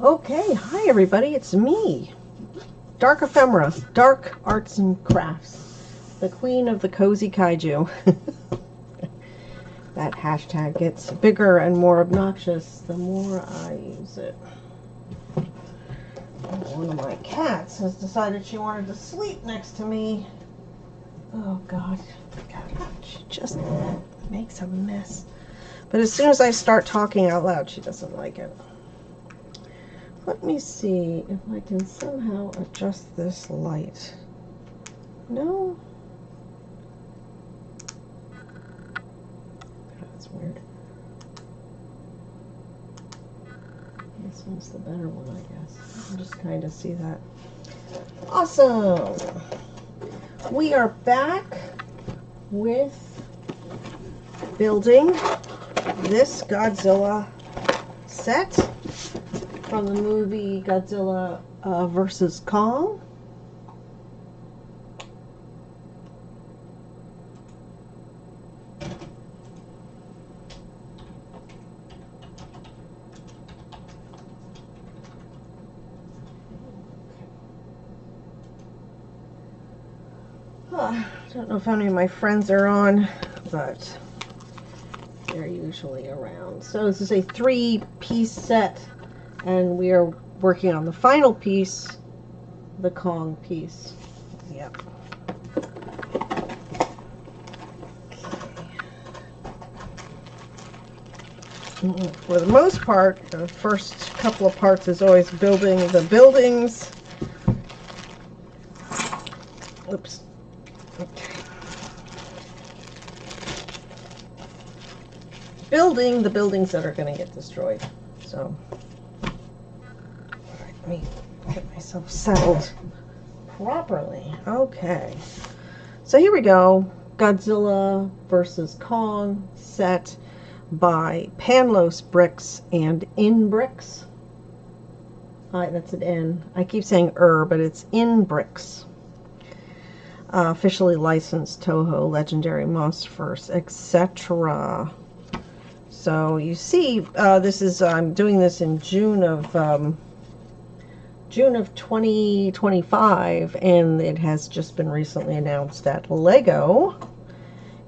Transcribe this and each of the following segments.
Okay, hi everybody, it's me, Dark Ephemera, Dark Arts and Crafts, the queen of the cozy kaiju. That hashtag gets bigger and more obnoxious the more I use it. One of my cats has decided she wanted to sleep next to me. Oh God, she just makes a mess. But as soon as I start talking out loud, she doesn't like it. Let me see if I can somehow adjust this light. No? That's weird. This one's the better one, I guess. I can just kind of see that. Awesome! We are back with building this Godzilla set from the movie Godzilla vs. Kong. I don't know if any of my friends are on, but they're usually around. So this is a 3-piece set, and we are working on the final piece, the Kong piece. Yep. Okay. For the most part, the first couple of parts is always building the buildings. Oops. Okay. Building the buildings that are going to get destroyed. So, all right, let me get myself settled properly. Okay. So here we go. Godzilla vs. Kong set by Panlos Bricks and InBrixx. That's an N. I keep saying but it's InBrixx. Officially licensed Toho, Legendary, Monsterverse, etc. So you see, this is I'm doing this in June of 2025, and it has just been recently announced that Lego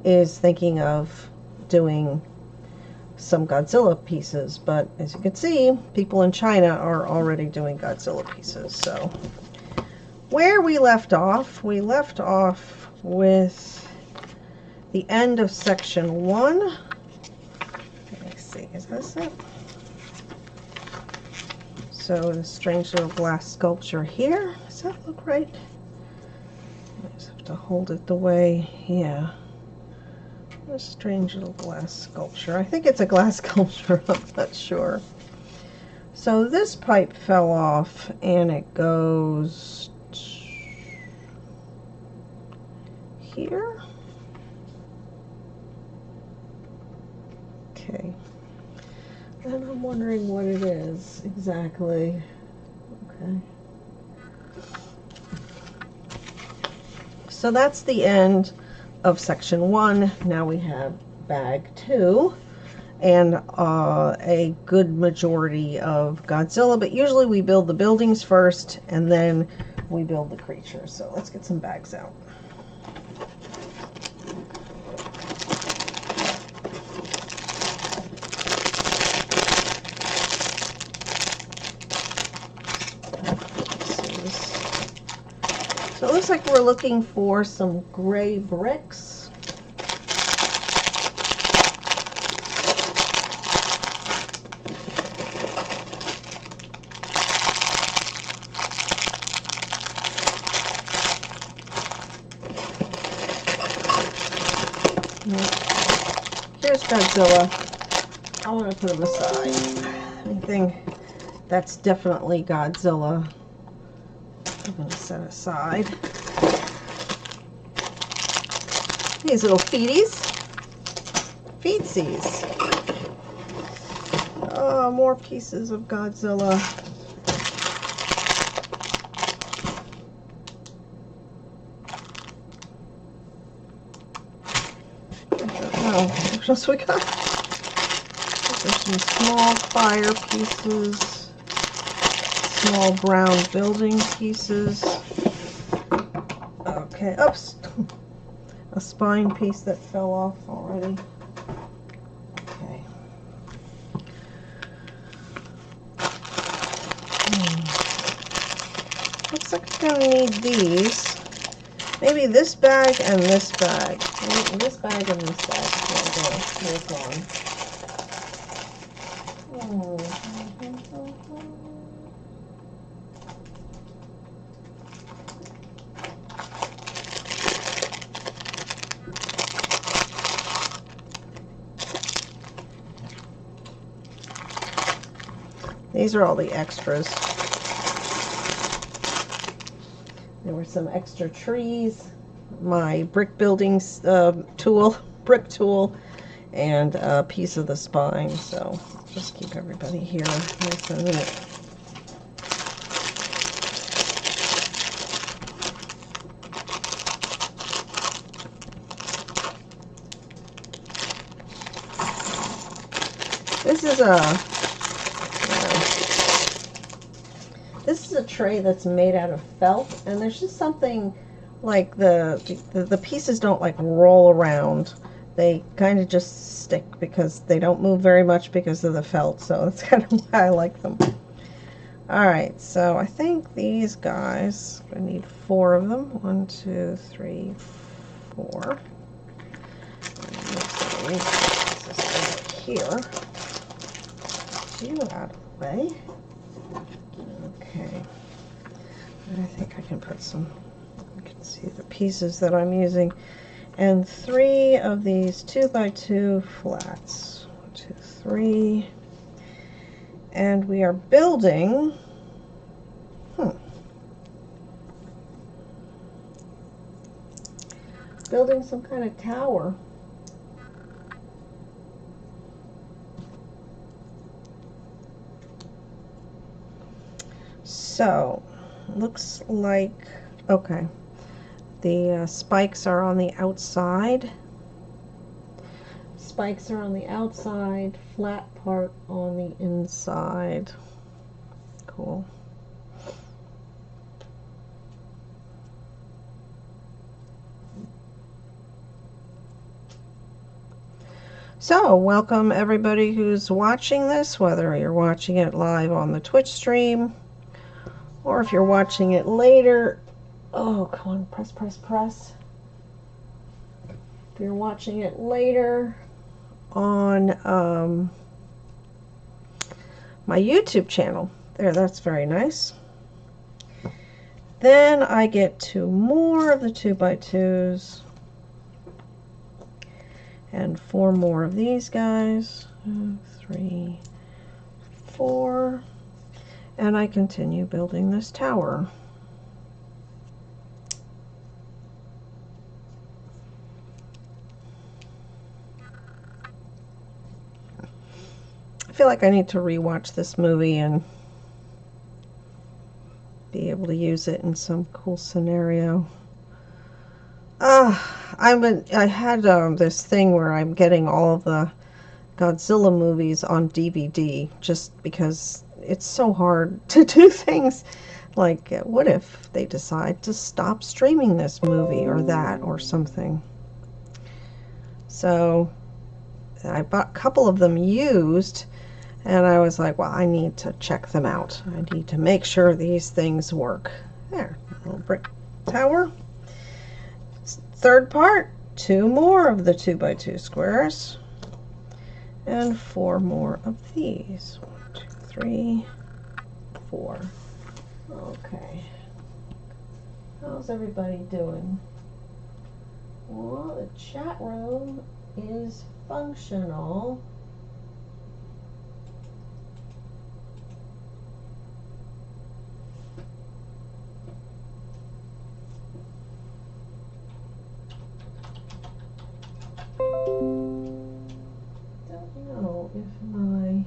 is thinking of doing some Godzilla pieces. But as you can see, people in China are already doing Godzilla pieces. So where we left off with the end of section 1. Let me see, is this it? So the strange little glass sculpture here. Does that look right? I just have to hold it the way, yeah. A strange little glass sculpture. I think it's a glass sculpture, I'm not sure. So this pipe fell off, and it goes here. Okay. And I'm wondering what it is exactly. Okay. So that's the end of section 1. Now we have bag 2 and a good majority of Godzilla, but usually we build the buildings first and then we build the creatures. So let's get some bags out. So it looks like we're looking for some gray bricks. Here's Godzilla. I want to put him aside. Anything that's definitely Godzilla, I'm going to set aside. These little feeties. Feetsies. Oh, more pieces of Godzilla. What else we got? There's some small fire pieces, small brown building pieces. Okay, oops. A spine piece that fell off already. Okay. Looks like I'm gonna need these. Maybe this bag and this bag. Maybe this bag and this bag. They're gone. These are all the extras. There were some extra trees, my brick building brick tool, and a piece of the spine. So just keep everybody here nice and neat. This is a tray that's made out of felt, and there's just something like the pieces don't like roll around. They kind of just stick because they don't move very much because of the felt. So that's kind of why I like them. All right, so I think these guys, I need 4 of them. 1, 2, 3, 4. This here. You out of the way. Okay. I think I can put some, you can see the pieces that I'm using. And 3 of these 2x2 flats. 1, 2, 3. And we are building, building some kind of tower. So, looks like, okay, the spikes are on the outside. Spikes are on the outside, flat part on the inside. Cool. So, welcome everybody who's watching this, whether you're watching it live on the Twitch stream, or if you're watching it later. Oh, come on, press, press, press. If you're watching it later on my YouTube channel. There, that's very nice. Then I get 2 more of the 2x2s. And 4 more of these guys. 3, 4. And I continue building this tower. I feel like I need to rewatch this movie and be able to use it in some cool scenario. I had this thing where I'm getting all of the Godzilla movies on DVD just because it's so hard to do things like, what if they decide to stop streaming this movie or that or something? So I bought a couple of them used, and I was like, well, I need to check them out. I need to make sure these things work. There, little brick tower. 3rd part, 2 more of the 2x2 squares, and 4 more of these. 1, 2, 3, 4. Okay. How's everybody doing? Well, the chat room is functional. Don't know if my...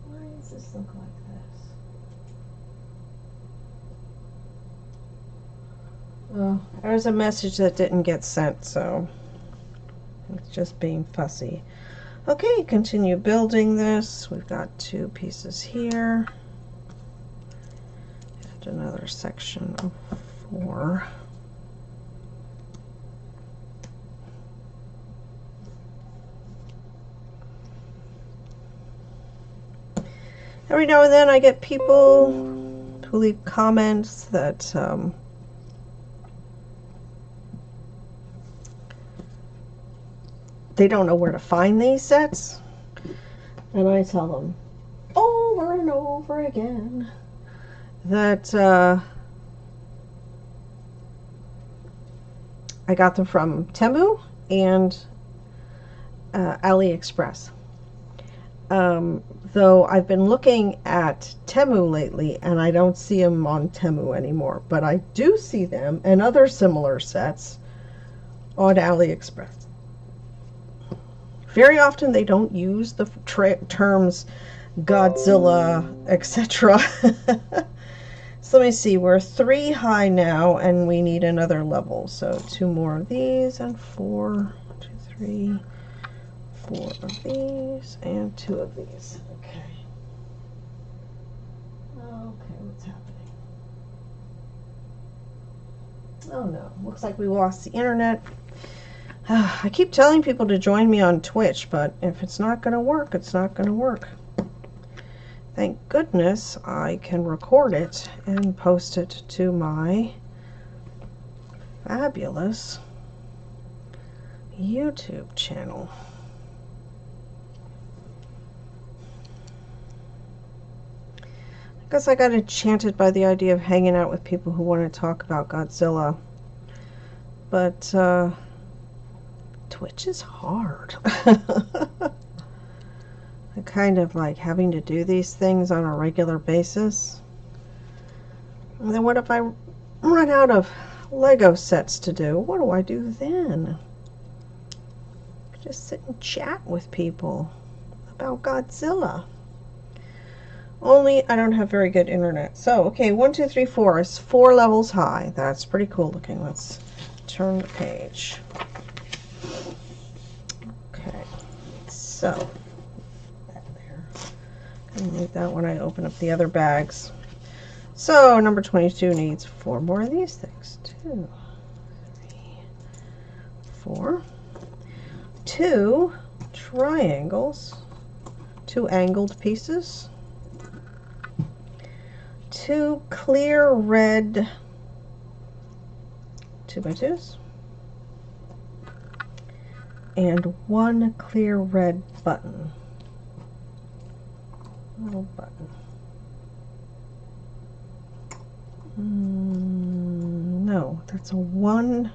Why does this look like this? Oh, there's a message that didn't get sent, so it's just being fussy. Okay, continue building this. We've got 2 pieces here. And another section of 4. Every now and then I get people who leave comments that they don't know where to find these sets. And I tell them over and over again that I got them from Temu and AliExpress. Though I've been looking at Temu lately and I don't see them on Temu anymore, but I do see them and other similar sets on AliExpress. Very often they don't use the terms Godzilla, etc. So let me see, we're 3 high now and we need another level. So 2 more of these and 4, 2, 3, 4 of these and 2 of these. Okay. Okay, what's happening? Oh no, looks like we lost the internet. I keep telling people to join me on Twitch, but if it's not going to work, it's not going to work. Thank goodness I can record it and post it to my fabulous YouTube channel. I guess I got enchanted by the idea of hanging out with people who want to talk about Godzilla. But, Twitch is hard. I kind of like having to do these things on a regular basis. And then what if I run out of Lego sets to do? What do I do then? Just sit and chat with people about Godzilla. Only I don't have very good internet. So, okay, 1, 2, 3, 4 is 4 levels high. That's pretty cool looking. Let's turn the page. Okay, so that there. Gonna need that when I open up the other bags. So number 22 needs 4 more of these things. 2, 3, 4. 2 triangles, 2 angled pieces, 2 clear red 2x2s, and 1 clear red button. Little button. No, that's a one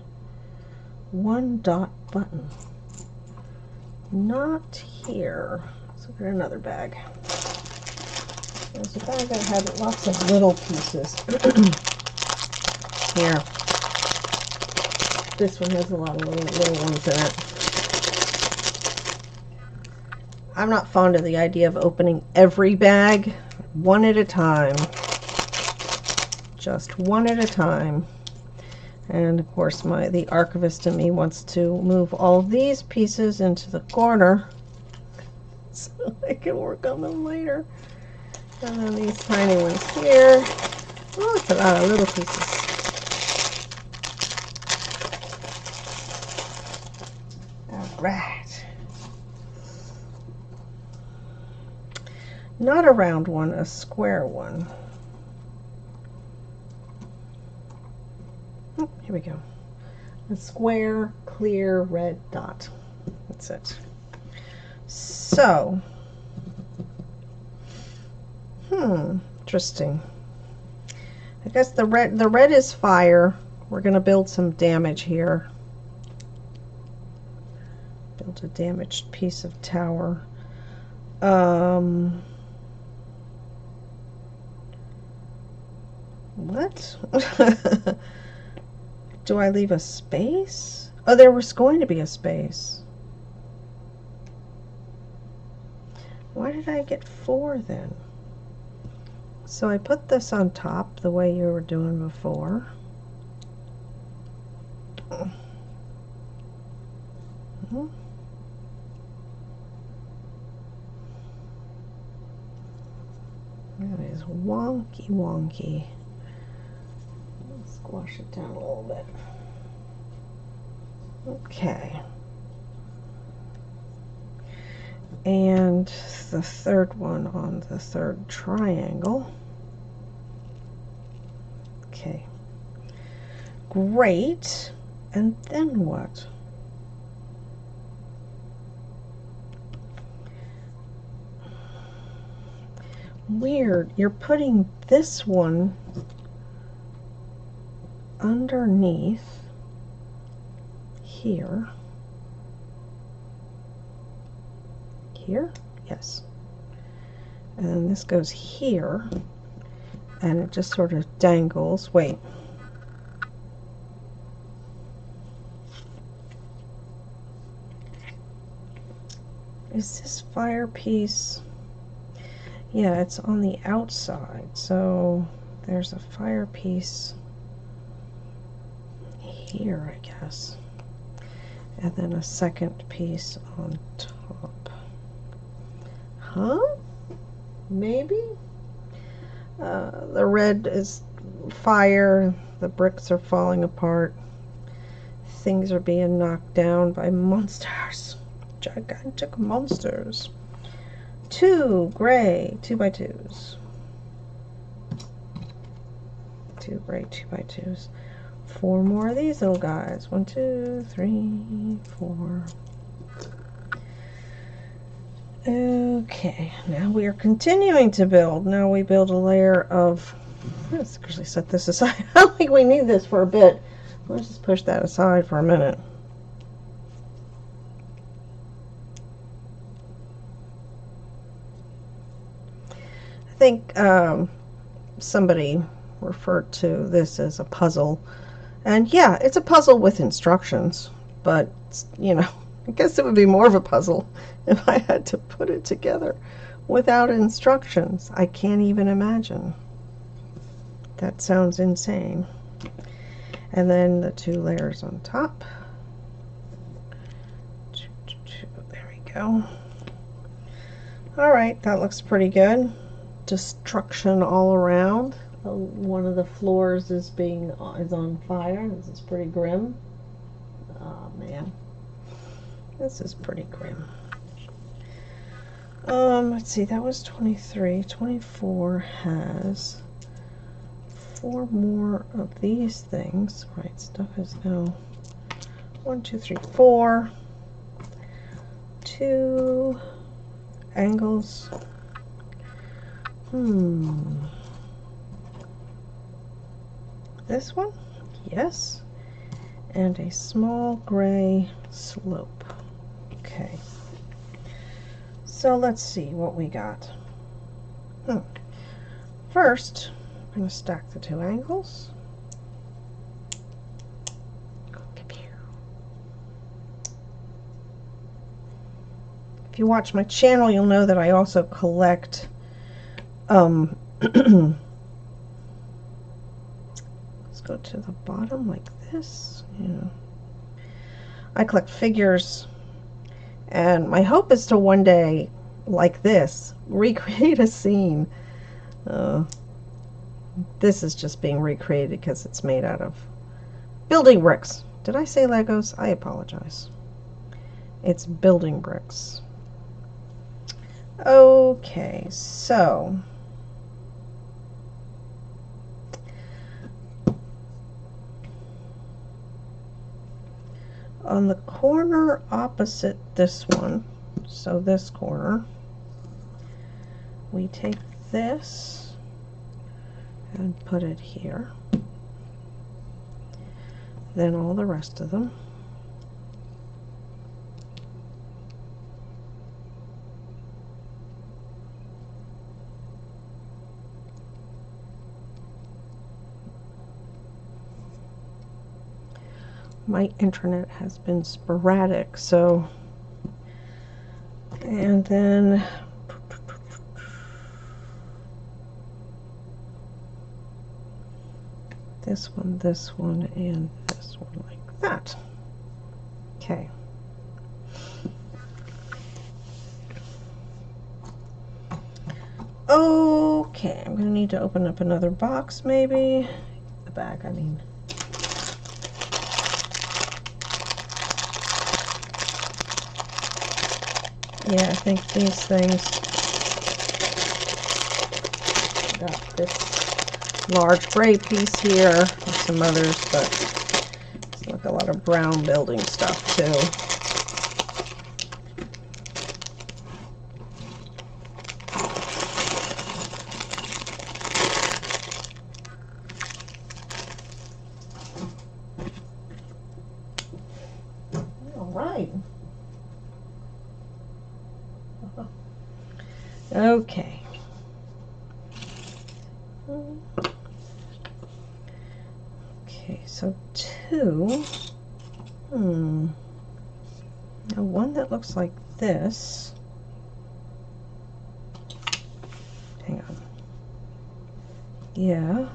dot button. Not here. Let's look at another bag. There's a bag that had lots of little pieces. Here. This one has a lot of little ones in it. I'm not fond of the idea of opening every bag one at a time. Just one at a time. And of course the archivist in me wants to move all these pieces into the corner so I can work on them later. And then these tiny ones here. Oh, it's a lot of little pieces. Alright. Not a round one, a square one. Oh, here we go. A square, clear, red dot. That's it. So, interesting. I guess the red is fire. We're going to build some damage here. Build a damaged piece of tower. What? Do I leave a space? Oh, there was going to be a space. Why did I get 4 then? So I put this on top the way you were doing before. That is wonky, wonky. Let's squash it down a little bit. Okay. And the third one on the third triangle. Okay. Great. And then what? Weird. You're putting this one underneath here. Here? Yes. And then this goes here. And it just sort of dangles. Wait. Is this fire piece? Yeah, it's on the outside. So there's a fire piece here, I guess. And then a second piece on top. Huh? Maybe? The red is fire. The bricks are falling apart. Things are being knocked down by monsters. Gigantic monsters. 2 gray 2x2s. 2 gray 2x2s. 4 more of these little guys. 1, 2, 3, 4. Okay, now we are continuing to build. Now we build a layer of. Let's actually set this aside. I don't think we need this for a bit. Let's just push that aside for a minute. I think somebody referred to this as a puzzle. And yeah, it's a puzzle with instructions. But, you know, I guess it would be more of a puzzle if I had to put it together without instructions. I can't even imagine. That sounds insane. And then the 2 layers on top. There we go. All right, that looks pretty good. Destruction all around. One of the floors is on fire. This is pretty grim. Oh man, this is pretty grim. Let's see, that was 23. 24 has 4 more of these things. Right, stuff is now 1, 2, 3, 4. 2 angles. This one? Yes. And a small gray slope. Okay. So let's see what we got. First, I'm going to stack the 2 angles. If you watch my channel, you'll know that I also collect let's go to the bottom like this. Yeah. I collect figures, and my hope is to one day, like this, recreate a scene. This is just being recreated because it's made out of building bricks. Did I say Legos? I apologize. It's building bricks. Okay, so on the corner opposite this one, so this corner, we take this and put it here. Then all the rest of them. My internet has been sporadic, so, and then this one, and this one like that. Okay. Okay, I'm gonna need to open up another box maybe. The back, I mean. Yeah, I think these things, got this large gray piece here, and some others, but it's like a lot of brown building stuff too. All right. Okay. Okay, so two. Now one that looks like this. Hang on. Yeah.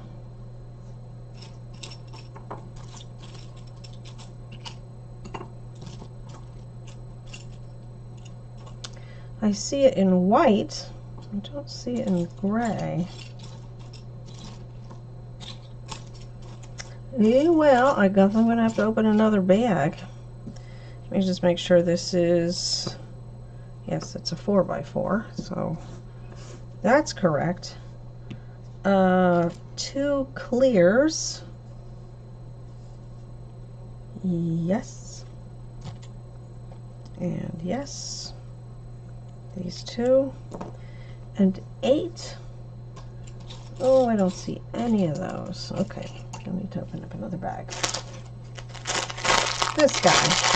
I see it in white. I don't see it in gray. Well, I guess I'm going to have to open another bag. Let me just make sure this is... Yes, it's a 4x4, so that's correct. 2 clears. Yes. And yes. These 2. And 8. Oh, I don't see any of those. Okay, I need to open up another bag. This guy.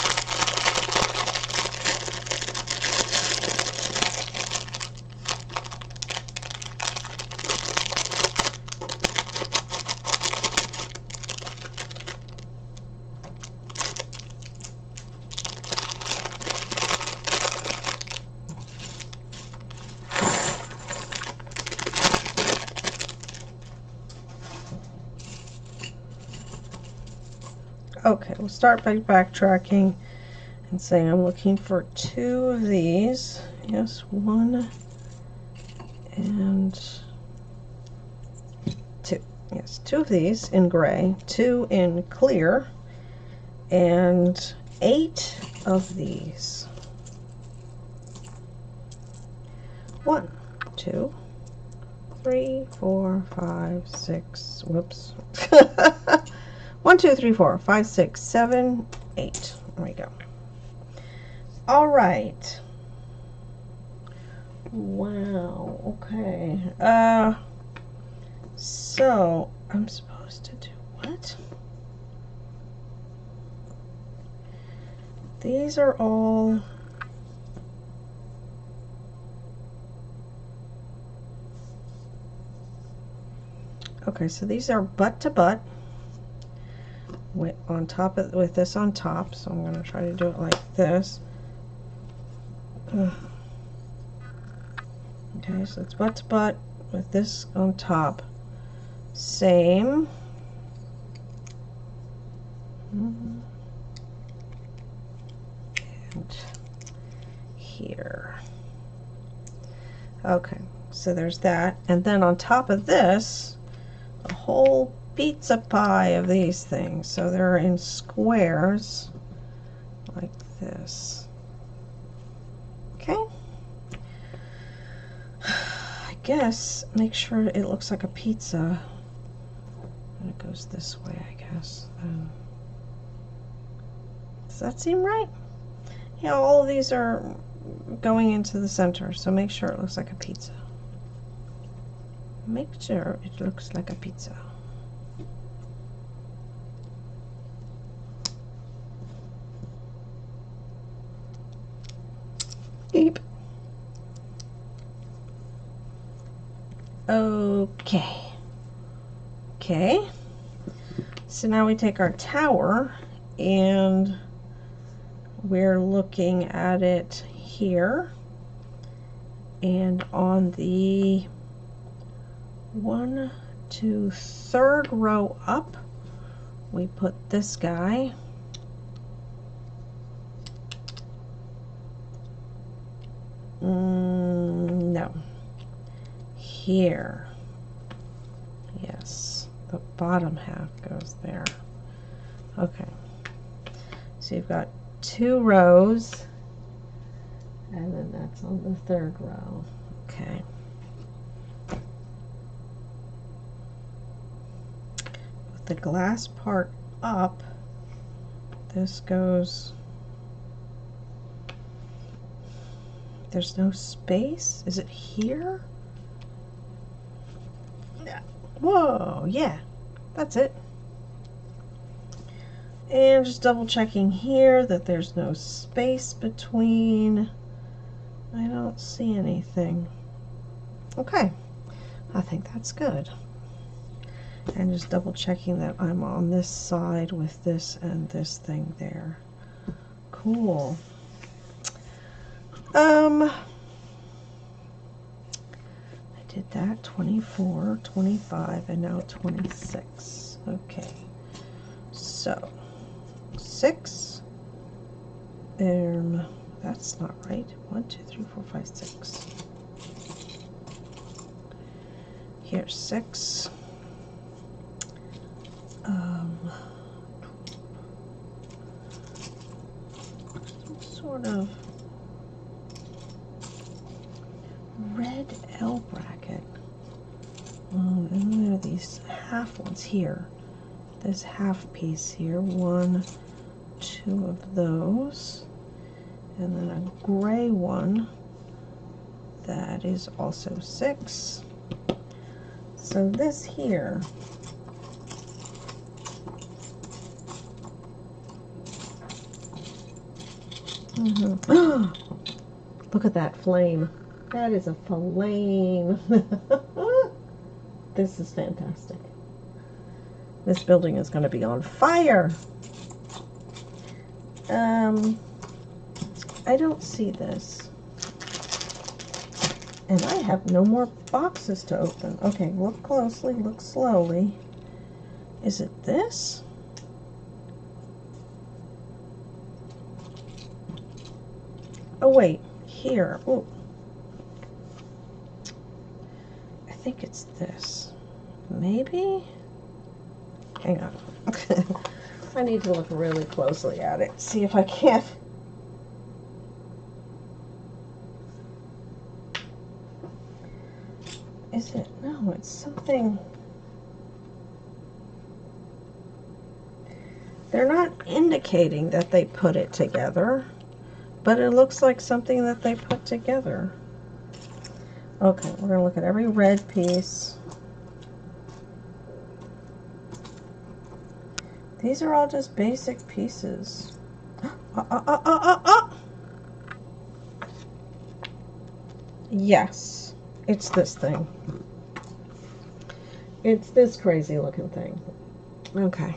Okay, we'll start by backtracking and saying I'm looking for 2 of these. Yes, 1 and 2. Yes, 2 of these in gray, 2 in clear, and 8 of these. 1, 2, 3, 4, 5, 6. Whoops. 1, 2, 3, 4, 5, 6, 7, 8. There we go. All right. Wow. Okay. So I'm supposed to do what? These are all. Okay, so these are butt to butt. On top of, with this on top, so I'm going to try to do it like this. Okay, so it's butt to butt with this on top. Same. And here. Okay, so there's that. And then on top of this, a whole pizza pie of these things. So they're in squares like this. Okay. I guess make sure it looks like a pizza. And it goes this way, I guess. Does that seem right? Yeah, all of these are going into the center, so make sure it looks like a pizza. Make sure it looks like a pizza. Beep. Okay. Okay. So now we take our tower and we're looking at it here. And on the 1, 2, 3rd row up, we put this guy. No. Here. Yes, the bottom half goes there. Okay, so you've got 2 rows, and then that's on the 3rd row. Okay. With the glass part up, this goes, there's no space? Is it here? Whoa, yeah, that's it. And just double checking here that there's no space between. I don't see anything. Okay, I think that's good. And just double checking that I'm on this side with this and this thing there. Cool. I did that 24, 25, and now 26. Okay, so 6. That's not right. 1, 2, 3, 4, 5, 6. Here's 6. Some sort of red L bracket. And then there are these half ones here. This half piece here. 1, 2 of those. And then a gray one that is also 6. So this here look at that flame. That is a flame. This is fantastic. This building is going to be on fire. I don't see this. And I have no more boxes to open. Okay, look closely, look slowly. Is it this? Oh wait, here. Ooh. I think it's this. Maybe? Hang on. I need to look really closely at it. See if I can't. Is it? No, it's something. They're not indicating that they put it together, but it looks like something that they put together. Okay, we're going to look at every red piece. These are all just basic pieces. Yes, it's this thing. It's this crazy looking thing. Okay.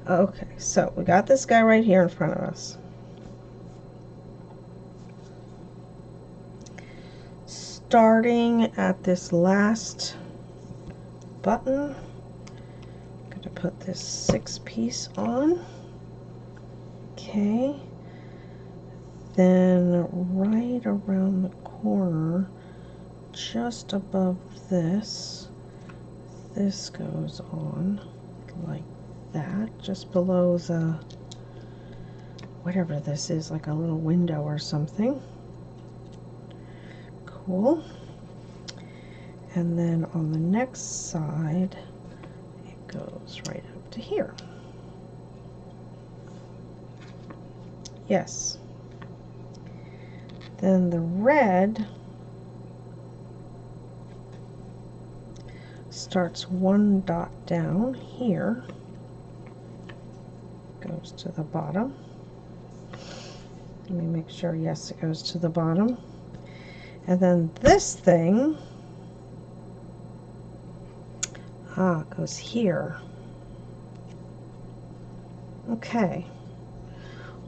Okay, so we got this guy right here in front of us. Starting at this last button, I'm going to put this 6 piece on. Okay, then right around the corner, just above this, this goes on like that, just below the, whatever this is, like a little window or something. Cool. And then on the next side, it goes right up to here. Yes. Then the red starts 1 dot down here, goes to the bottom. Let me make sure, yes, it goes to the bottom. And then this thing goes here. Okay.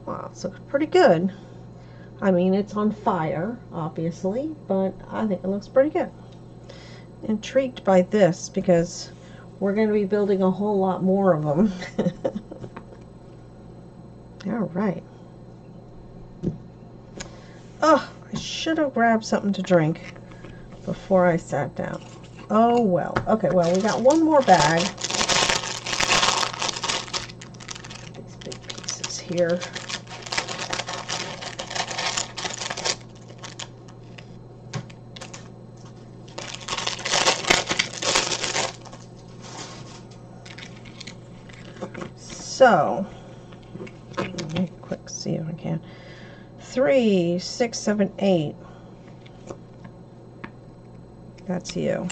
Wow, it's looking pretty good. I mean, it's on fire, obviously, but I think it looks pretty good. Intrigued by this because we're going to be building a whole lot more of them. All right. Oh, I should have grabbed something to drink before I sat down. Oh well. Okay, well, we got one more bag. These big pieces here. So, let me quick see if I can. 3, 6, 7, 8. That's you.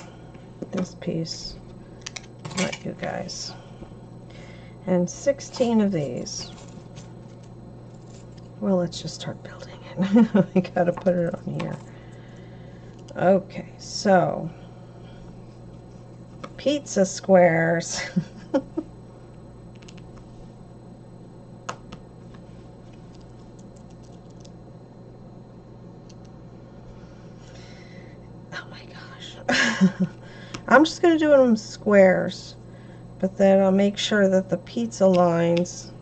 This piece, not you guys. And 16 of these. Well, let's just start building it. I gotta put it on here. Okay, so pizza squares. I'm just going to do them squares, but then I'll make sure that the pizza lines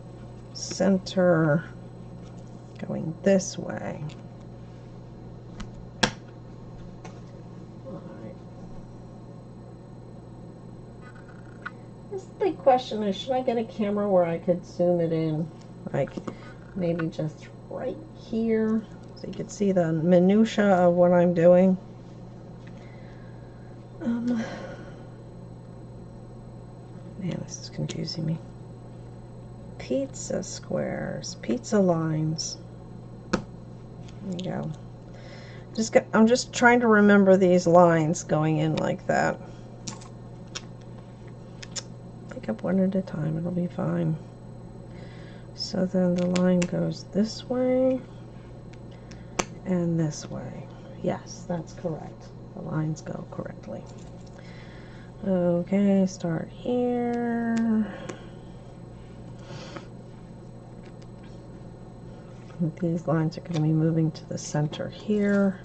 center going this way. Alright. This big question is, should I get a camera where I could zoom it in, like maybe just right here, so you could see the minutia of what I'm doing? Man, this is confusing me. Pizza squares, pizza lines. There you go. I'm just trying to remember these lines going in like that. Pick up one at a time, it'll be fine. So then the line goes this way and this way. Yes, that's correct. The lines go correctly. Okay, start here. These lines are going to be moving to the center here.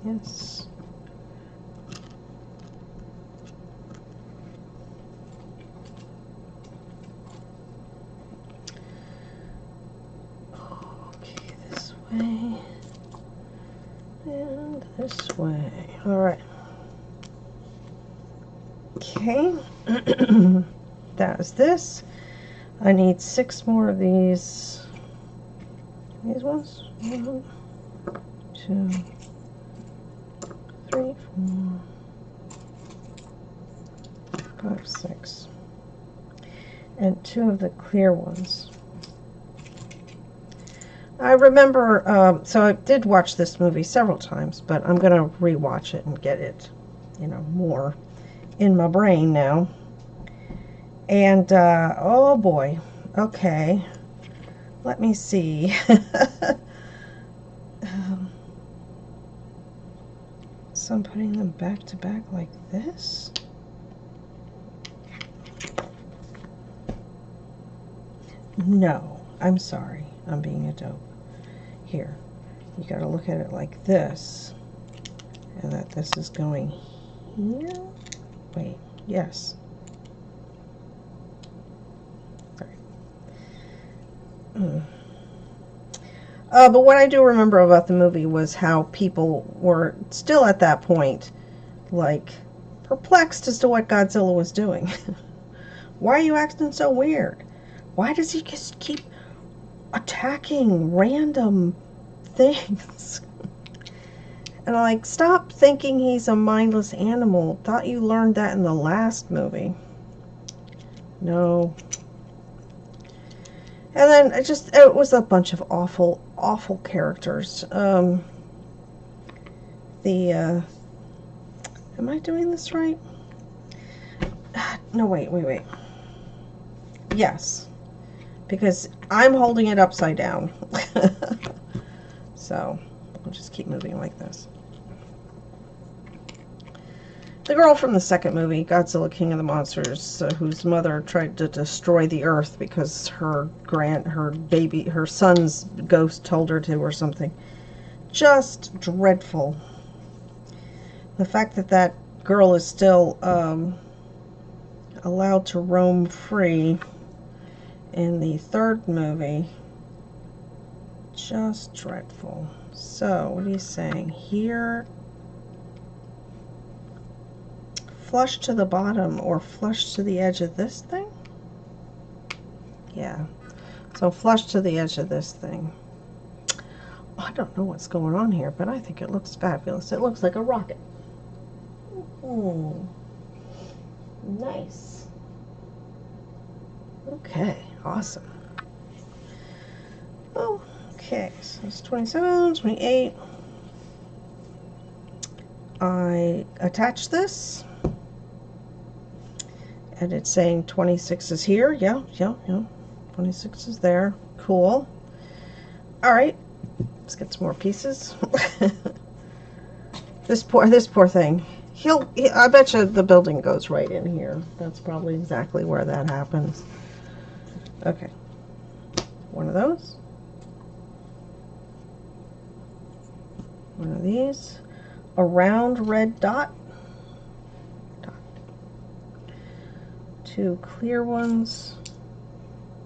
Yes. And this way. All right. Okay. That is this. I need 6 more of these. These ones. 1, 2, 3, 4, 5, 6. And 2 of the clear ones. I remember, so I did watch this movie several times, but I'm going to rewatch it and get it, you know, more in my brain now. And, oh boy, okay, let me see. So I'm putting them back to back like this. No, I'm sorry. I'm being a dope. Here, you got to look at it like this, and that this is going here. Wait, yes. Sorry. But what I do remember about the movie was how people were still at that point, like, perplexed as to what Godzilla was doing. Why are you acting so weird? Why does he just keep attacking random things? And I'm like, stop thinking he's a mindless animal. Thought you learned that in the last movie. No. And then it was a bunch of awful characters. Am I doing this right? No, wait. Yes. Because I'm holding it upside down. So, I'll just keep moving like this. The girl from the second movie, Godzilla King of the Monsters, whose mother tried to destroy the Earth because her son's ghost told her to or something. Just dreadful. the fact that that girl is still allowed to roam free in the third movie, just dreadful. So, what are you saying? Here, flush to the bottom or flush to the edge of this thing? Yeah. So flush to the edge of this thing. I don't know what's going on here, but I think it looks fabulous. It looks like a rocket. Nice. Okay, awesome. Oh, okay, so it's 27, 28. I attach this, and it's saying 26 is here. Yeah. 26 is there. Cool. All right, let's get some more pieces. This poor thing. I bet you the building goes right in here. That's probably exactly where that happens. Okay, one of those. One of these. A round red dot. Two clear ones.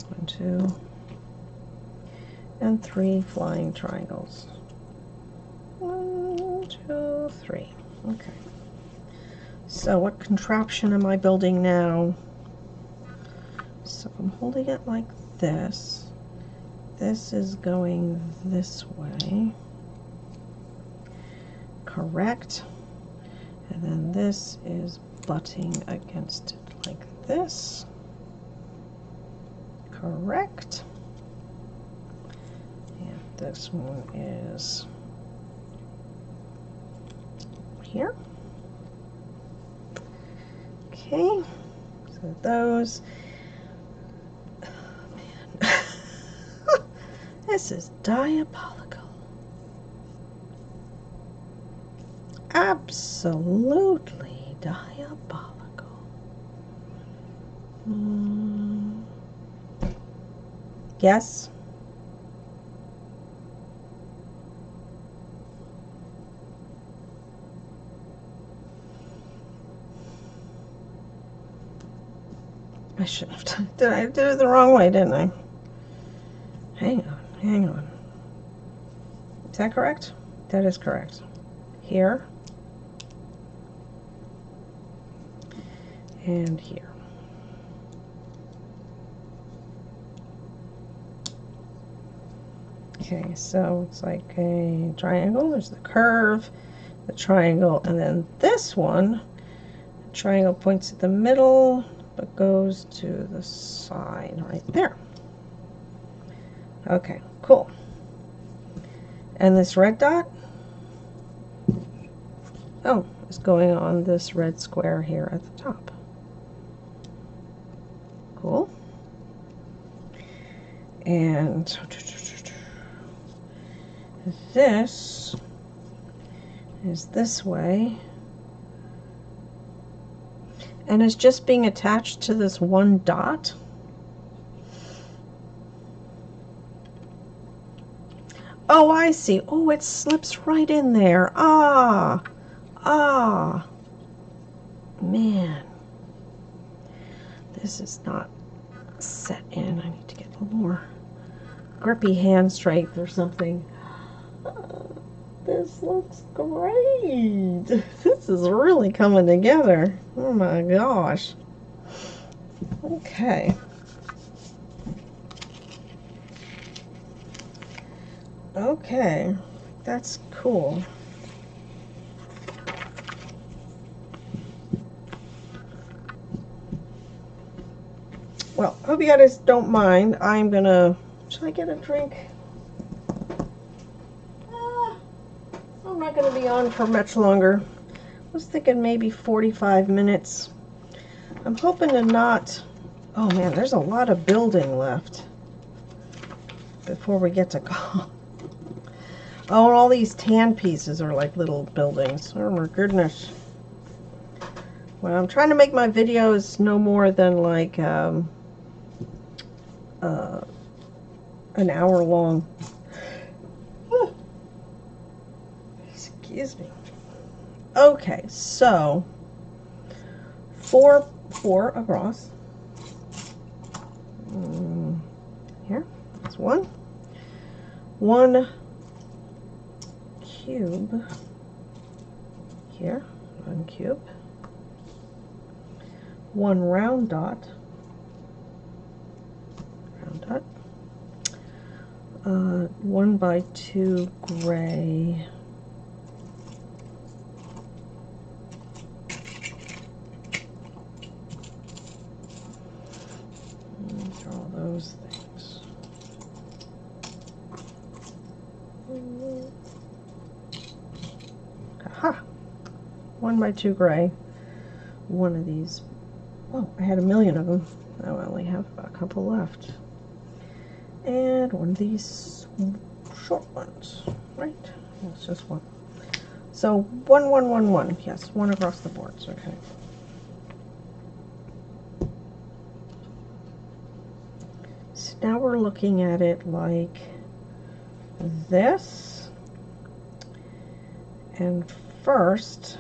1, 2, and 3 flying triangles. 1, 2, 3. Okay. So what contraption am I building now? So I'm holding it like this. This is going this way. Correct. And then this is butting against it like this. Correct. And this one is here. Okay, so those. Oh, man. This is diabolical. Absolutely diabolical. Yes. I shouldn't have done it. I did it the wrong way, didn't I? Hang on. Is that correct? That is correct. Here. And here. Okay, so it's like a triangle. There's the curve, the triangle, and then this one, the triangle points at the middle, but goes to the side right there. Okay, cool. And this red dot, oh, is going on this red square here at the top. Cool. And this is this way, and it's just being attached to this one dot. Oh, I see. Oh, it slips right in there. Man, this is not set in. I need to get a little more grippy hand strength or something. This looks great. This is really coming together. Oh my gosh. Okay. Okay, that's cool. Well, hope you guys don't mind. I'm gonna, should I get a drink? I'm not gonna be on for much longer. I was thinking maybe 45 minutes. I'm hoping to not, oh man, there's a lot of building left before we get to go. Oh, and all these tan pieces are like little buildings. Oh my goodness. Well, I'm trying to make my videos no more than like an hour long. Excuse me. Okay, so four across. Here, that's one cube here, one cube, one round dot, 1x2 gray, these are all those things. Aha! 1x2 gray. One of these. Oh, I had a million of them. Now I only have a couple left. And one of these short ones, right? It's just one. So 1, 1, 1, 1. Yes, one across the boards. Okay. So now we're looking at it like this. And first,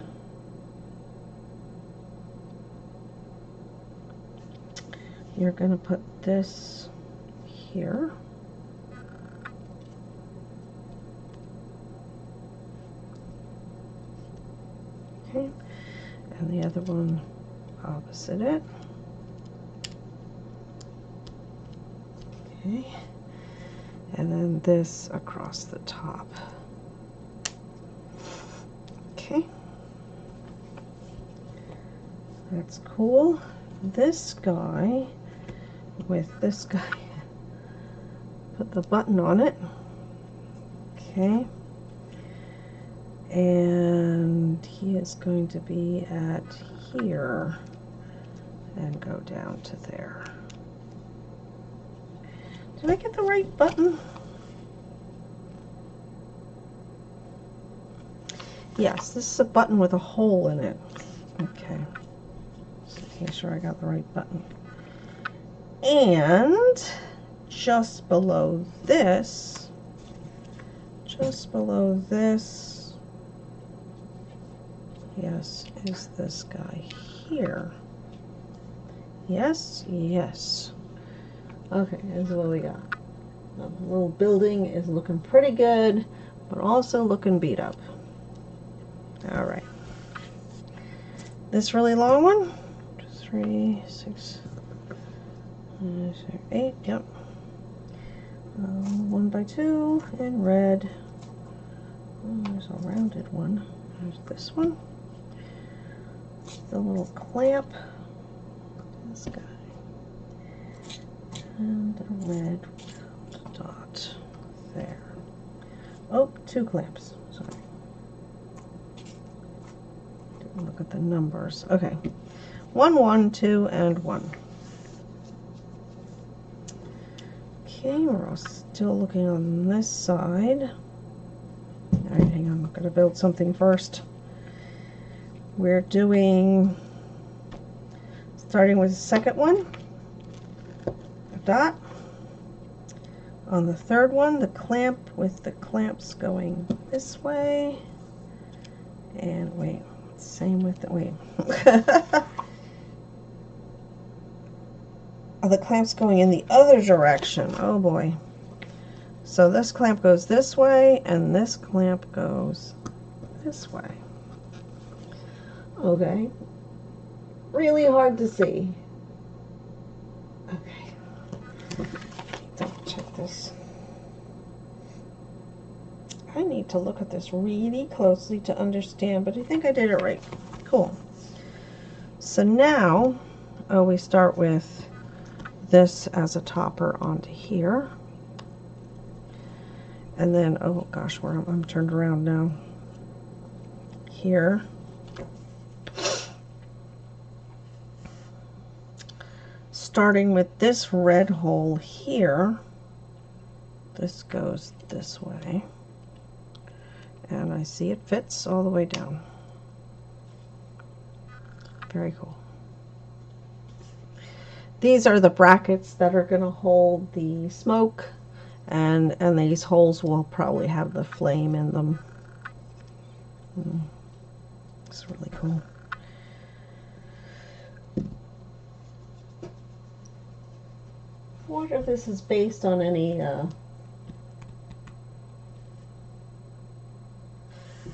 you're going to put this here. Okay, and the other one opposite it. Okay, and then this across the top. Okay, that's cool. This guy with this guy, put the button on it. Okay, and he is going to be at here and go down to there. Did I get the right button? Yes, this is a button with a hole in it. Okay, just making sure I got the right button. And just below this, yes, is this guy here. Yes, yes. Okay, here's what we got. The little building is looking pretty good, but also looking beat up. All right. This really long one, 3, 6, 8, yep. 1x2 in red. Oh, there's a rounded one. There's this one. The little clamp. This guy. And the red dot there. Oh, 2 clamps. Sorry. Didn't look at the numbers. Okay. 1, 1, 2, and 1. Okay, we're still looking on this side. All right, hang on. I'm going to build something first. We're doing, starting with the second one, a dot. On the third one, the clamp with the clamps going this way. And wait, same with the, wait. Oh, the clamp's going in the other direction. Oh boy. So this clamp goes this way, and this clamp goes this way. Okay. Really hard to see. Okay. Double check this. I need to look at this really closely to understand, but I think I did it right. Cool. So now, oh, we start with this as a topper onto here. And then, oh gosh, where I'm turned around now. Here. Starting with this red hole here, this goes this way. And I see it fits all the way down. Very cool. These are the brackets that are going to hold the smoke, and these holes will probably have the flame in them. looks really cool. I wonder if this is based on any, I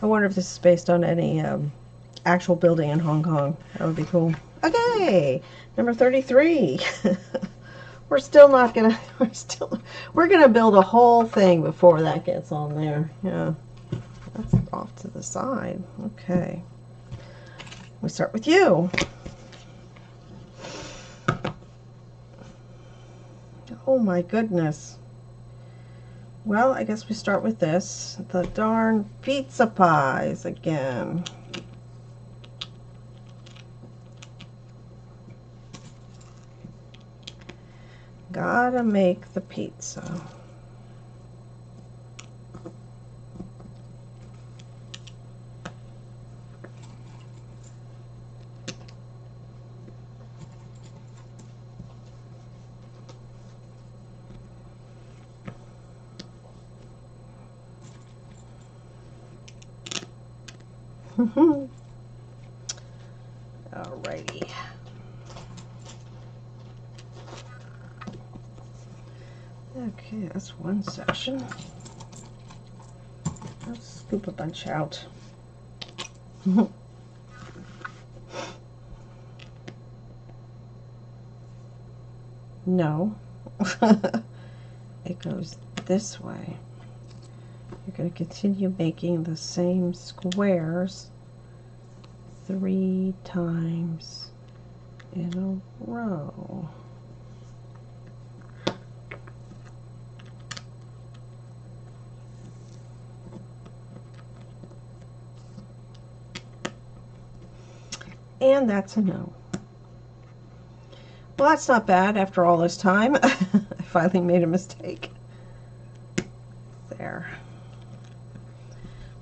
wonder if this is based on any actual building in Hong Kong. That would be cool. Okay, number 33. We're still not gonna, we're gonna build a whole thing before that gets on there. Yeah, that's off to the side. Okay, we start with you. Oh my goodness. Well, I guess we start with this. The darn pizza pies again. Gotta make the pizza. Alrighty. Okay, that's one section. Let's scoop a bunch out. No. It goes this way. You're going to continue making the same squares 3 times in a row. And that's a no. Well, that's not bad after all this time. I finally made a mistake. There.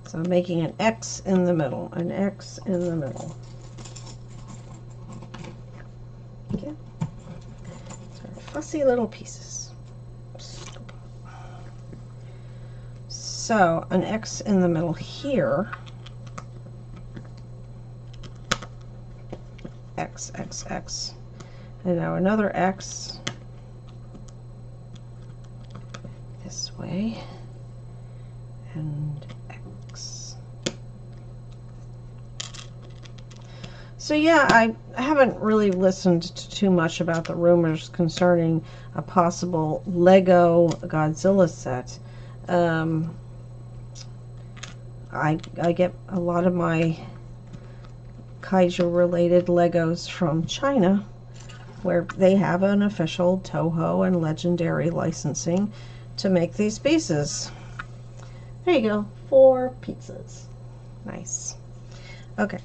So I'm making an X in the middle, an X in the middle. Okay. So fussy little pieces. So an X in the middle here. X, X, X. And now another X this way. And X. So yeah, I haven't really listened to too much about the rumors concerning a possible Lego Godzilla set. I get a lot of my kaiju related Legos from China, where they have an official Toho and Legendary licensing to make these pieces. There you go, 4 pizzas. Nice. Okay.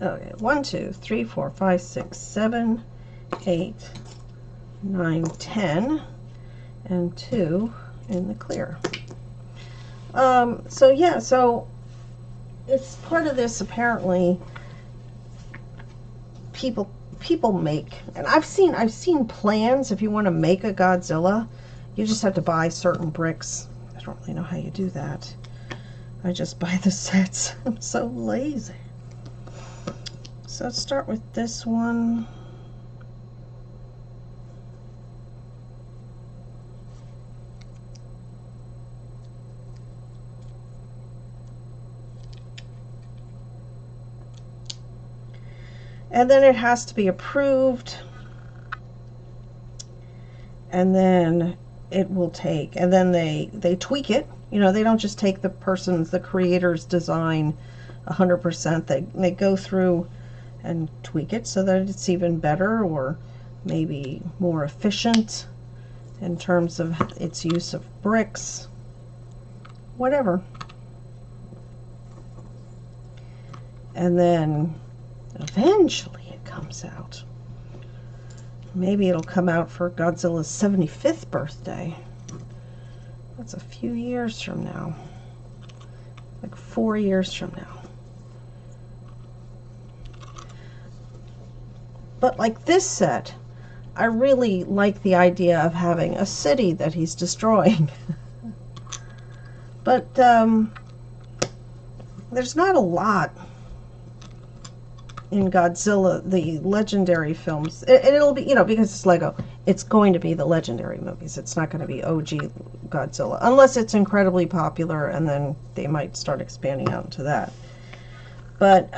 Okay, 1, 2, 3, 4, 5, 6, 7, 8, 9, 10, and 2 in the clear. So yeah, so it's part of this, apparently people make, and I've seen plans. If you want to make a Godzilla, you just have to buy certain bricks. I don't really know how you do that. I just buy the sets. I'm so lazy. So let's start with this one. And then it has to be approved. And then it will take, and then they tweak it. You know, they don't just take the creator's design 100%. They go through and tweak it so that it's even better, or maybe more efficient in terms of its use of bricks, whatever. And then eventually it comes out. Maybe it'll come out for Godzilla's 75th birthday. That's a few years from now. Like 4 years from now. But like this set, I really like the idea of having a city that he's destroying. But there's not a lot in Godzilla, the legendary films. It'll be, because it's Lego, it's going to be the legendary movies. It's not going to be OG Godzilla, unless it's incredibly popular, and then they might start expanding out into that. But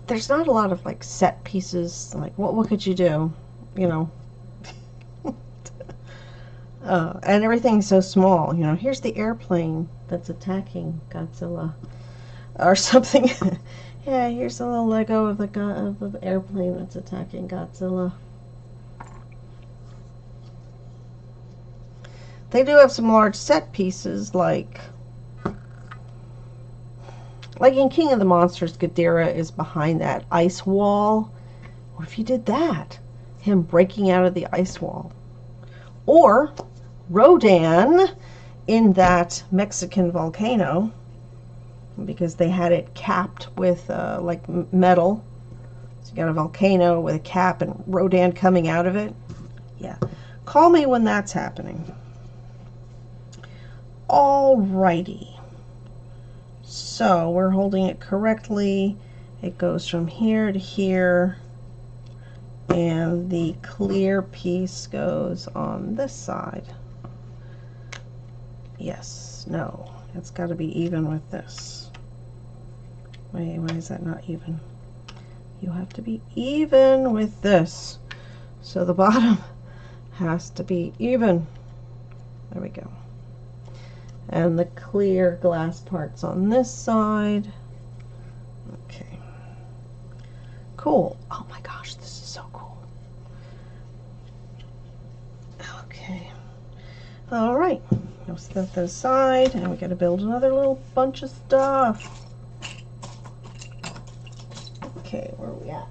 there's not a lot of like set pieces. Like what could you do, and everything's so small. Here's the airplane that's attacking Godzilla, or something. Yeah, here's a little Lego of the airplane that's attacking Godzilla. They do have some large set pieces, like in King of the Monsters, Ghidorah is behind that ice wall. What if you did that? Him breaking out of the ice wall. Or Rodan in that Mexican volcano, because they had it capped with like metal. So you got a volcano with a cap and Rodan coming out of it. Yeah. Call me when that's happening. Alrighty. So we're holding it correctly. It goes from here to here. And the clear piece goes on this side. Yes, no. It's got to be even with this. Wait, why is that not even? You have to be even with this. So the bottom has to be even. There we go. And the clear glass part's on this side. Okay. Cool. Oh my gosh, this is so cool. Okay. All right. Now set that aside, and we got to build another little bunch of stuff. Okay, where are we at?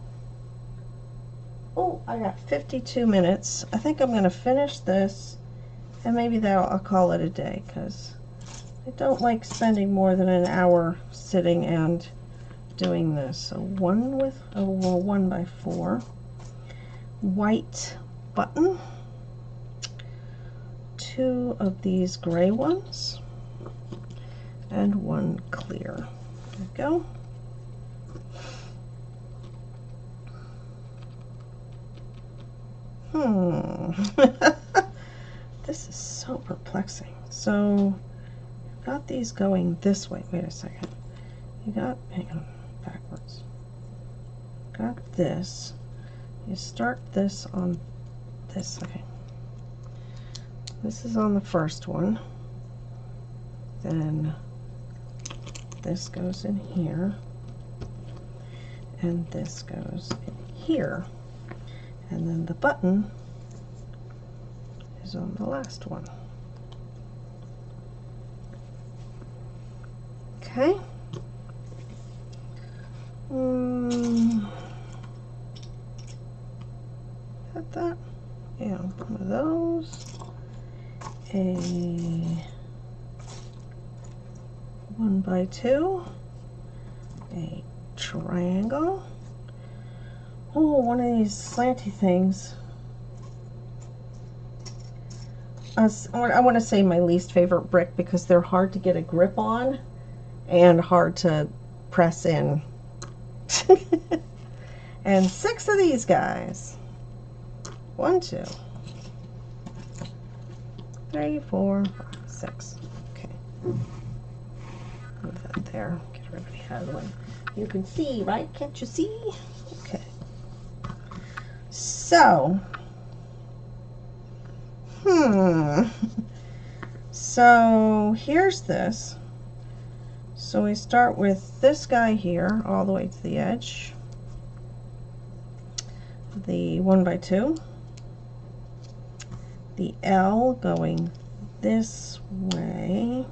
Oh, I got 52 minutes. I think I'm going to finish this, and maybe I'll call it a day, because I don't like spending more than an hour sitting and doing this. So one with a 1x4 white button, 2 of these gray ones, and 1 clear. There we go. This is so perplexing. So got these going this way. Wait a second. Hang on, backwards. Got this. You start this on this. Okay. This is on the first one. Then this goes in here. And this goes in here. And then the button is on the last one. Okay. Got that? Yeah, one of those. A 1x2. A triangle. Oh, one of these slanty things. I want to say my least favorite brick, because they're hard to get a grip on and hard to press in. And 6 of these guys. 1, 2, 3, 4, 5, 6. Okay. Move that there. Get everybody out of the way. You can see, right? Can't you see? Okay. So, so here's this. So we start with this guy here all the way to the edge. The 1x2. The L going this way.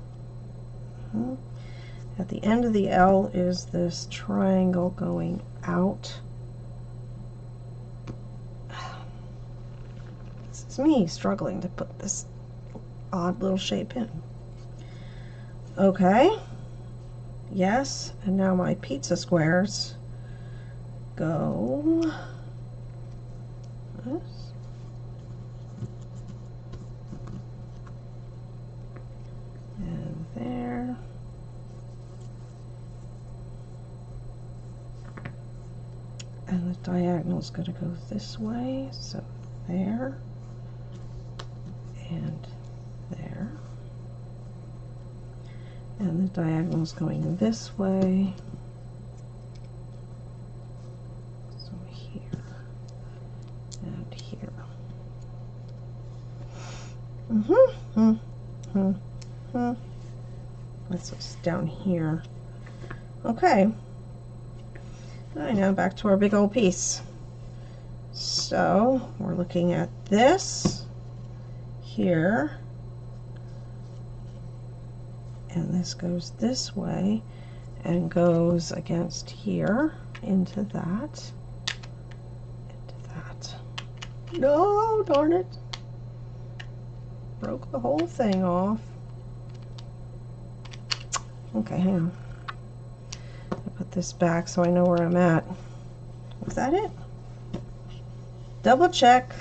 At the end of the L is this triangle going out. This is me struggling to put this odd little shape in. Okay. Yes, and now my pizza squares go this. And there. And the diagonal is going to go this way, so there and there. And the diagonal is going this way, so here and here. This is down here. Okay. All right, now back to our big old piece. So we're looking at this here, and this goes this way and goes against here into that, No, darn it. Broke the whole thing off. Okay, hang on. I'll put this back so I know where I'm at. Was that it? Double check.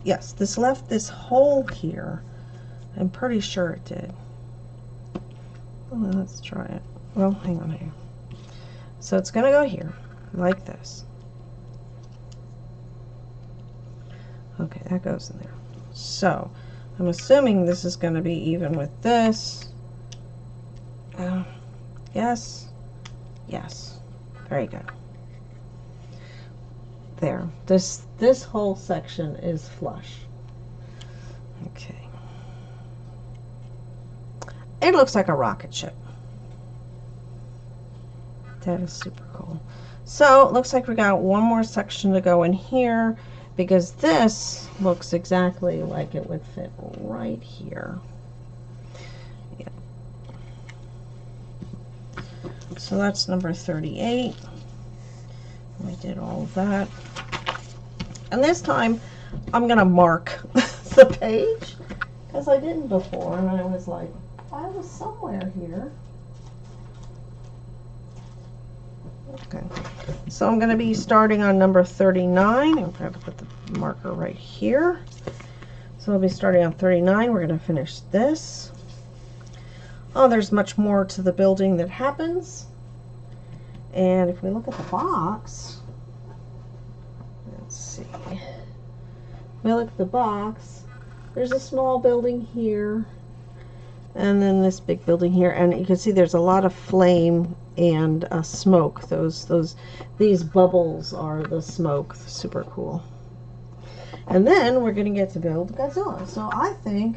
Yes, this left this hole here. I'm pretty sure it did. Well, let's try it. Well, hang on here. So it's going to go here, like this. Okay, that goes in there. So I'm assuming this is going to be even with this. Yes. Yes. Very good. There. This whole section is flush. Okay. It looks like a rocket ship. That is super cool. So it looks like we got one more section to go in here, because this looks exactly like it would fit right here. Yeah. So that's number 38. We did all of that. And this time I'm going to mark the page, because I didn't before, and I was like, I was somewhere here. Okay, so I'm going to be starting on number 39. I'm going to put the marker right here. So I'll be starting on 39. We're going to finish this. Oh, there's much more to the building that happens. And if we look at the box, let's see. If we look at the box, there's a small building here, and then this big building here, and you can see there's a lot of flame and smoke. These bubbles are the smoke. Super cool. And then we're going to get to build Godzilla. So I think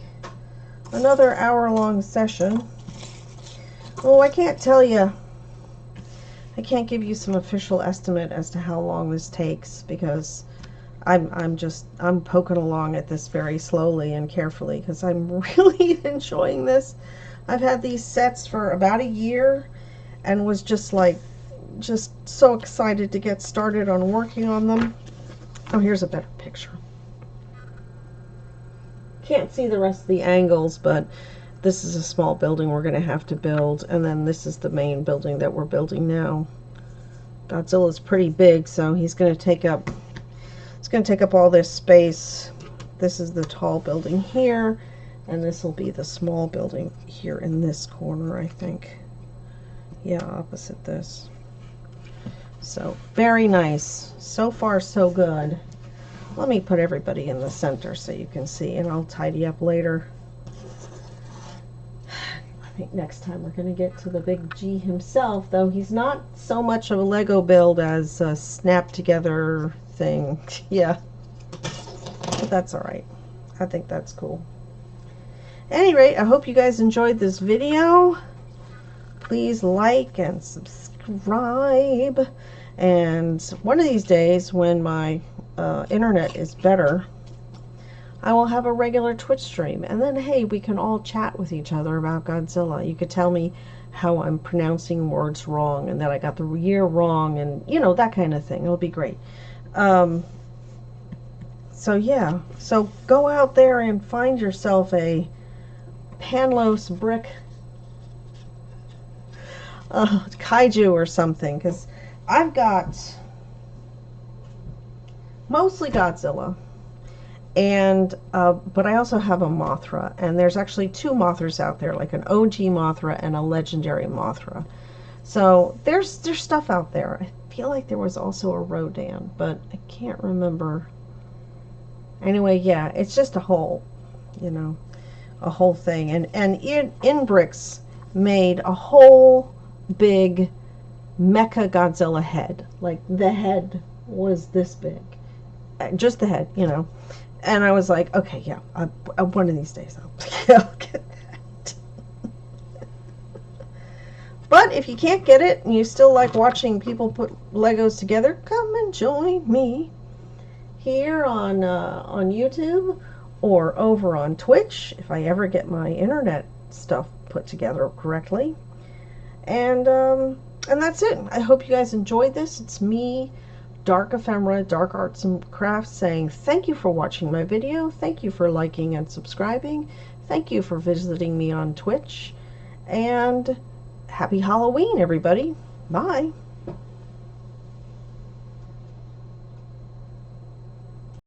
another hour-long session. Oh, I can't tell you. I can't give you some official estimate as to how long this takes, because I'm poking along at this very slowly and carefully, because I'm really enjoying this. I've had these sets for about a year and was just so excited to get started on working on them. Oh, here's a better picture. Can't see the rest of the angles, but this is a small building we're going to have to build, and then this is the main building that we're building now. Godzilla's pretty big, so he's going to take up all this space. This is the tall building here, and this will be the small building here in this corner, I think. Yeah, opposite this. So very nice. So far so good. Let me put everybody in the center so you can see, and I'll tidy up later. I think next time we're going to get to the big G himself, though he's not so much of a Lego build as a snap together thing. Yeah, but that's all right. I think that's cool. At any rate, I hope you guys enjoyed this video. Please like and subscribe, and one of these days when my internet is better, I will have a regular Twitch stream, and then hey, we can all chat with each other about Godzilla. You could tell me how I'm pronouncing words wrong, and that I got the year wrong, and you know, that kind of thing. It'll be great. So yeah, so go out there and find yourself a Panlos brick kaiju or something, because I've got mostly Godzilla, and but I also have a Mothra, and there's actually two Mothras out there, like an OG Mothra and a legendary Mothra. So there's stuff out there. I feel like there was also a Rodan, but I can't remember. Anyway, yeah, it's just a whole, you know, a whole thing. And InBrixx made a whole big mecha Godzilla head. Like the head was this big, just the head, you know. And I was like, okay, yeah, one of these days I'll get that. But if you can't get it and you still like watching people put Legos together, come and join me here on YouTube or over on Twitch if I ever get my internet stuff put together correctly. And that's it. I hope you guys enjoyed this. It's me, Dark Ephemera, Dark Arts and Crafts, saying thank you for watching my video. Thank you for liking and subscribing. Thank you for visiting me on Twitch. And happy Halloween, everybody. Bye.